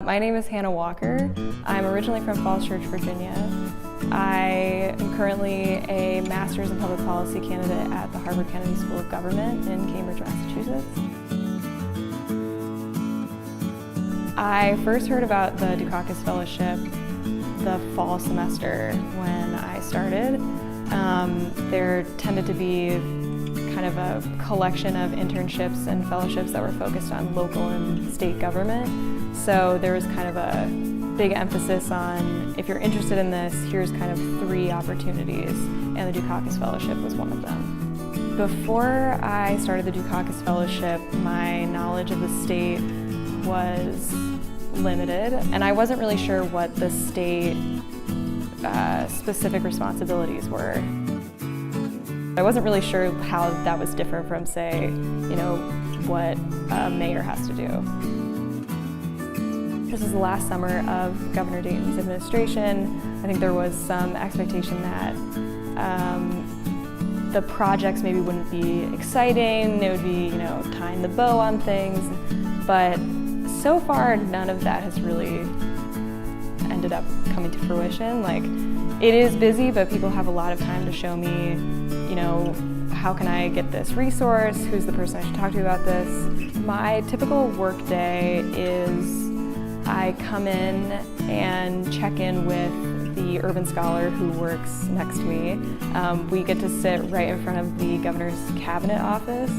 My name is Hannah Walker. I'm originally from Falls Church, Virginia. I am currently a Master's in Public Policy candidate at the Harvard Kennedy School of Government in Cambridge, Massachusetts. I first heard about the Dukakis Fellowship the fall semester when I started. There tended to be kind of a collection of internships and fellowships that were focused on local and state government. So there was kind of a big emphasis on, if you're interested in this, here's kind of 3 opportunities, and the Dukakis Fellowship was one of them. Before I started the Dukakis Fellowship, my knowledge of the state was limited, and I wasn't really sure what the state specific responsibilities were. I wasn't really sure how that was different from, say, what a mayor has to do. This is the last summer of Governor Dayton's administration. I think there was some expectation that the projects maybe wouldn't be exciting, it would be, tying the bow on things, but so far none of that has really ended up coming to fruition. Like, it is busy, but people have a lot of time to show me, how can I get this resource? Who's the person I should talk to about this? My typical work day is I come in and check in with the urban scholar who works next to me. We get to sit right in front of the governor's cabinet office,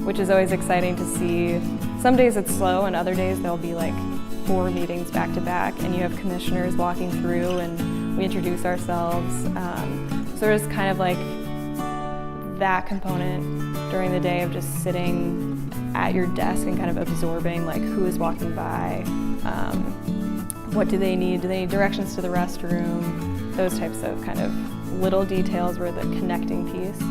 which is always exciting to see. Some days it's slow, and other days there'll be like 4 meetings back to back, and you have commissioners walking through and we introduce ourselves. So there's kind of like that component during the day of just sitting at your desk and kind of absorbing like who is walking by, what do they need directions to the restroom, those types of kind of little details were the connecting piece.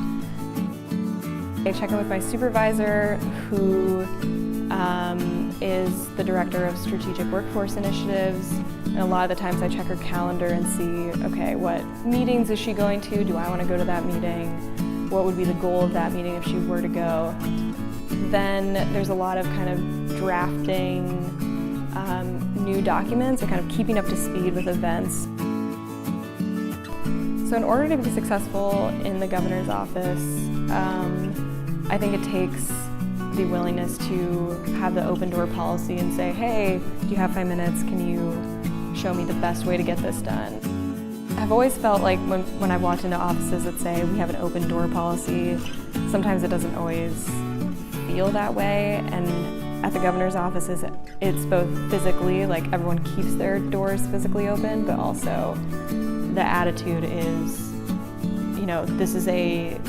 I check in with my supervisor, who is the director of strategic workforce initiatives, and a lot of the times I check her calendar and see, okay, what meetings is she going to? Do I want to go to that meeting? What would be the goal of that meeting if she were to go? Then there's a lot of kind of drafting new documents or kind of keeping up to speed with events. So in order to be successful in the governor's office, I think it takes the willingness to have the open door policy and say, hey, do you have 5 minutes? Can you show me the best way to get this done? I've always felt like when I've walked into offices that say we have an open door policy, sometimes it doesn't always feel that way. And at the governor's offices, it's both physically, like everyone keeps their doors physically open, but also the attitude is, this is a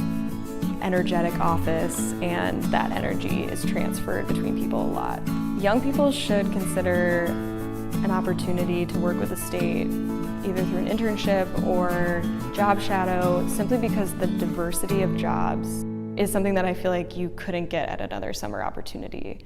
energetic office, and that energy is transferred between people a lot. Young people should consider an opportunity to work with the state, either through an internship or job shadow, simply because the diversity of jobs is something that I feel like you couldn't get at another summer opportunity.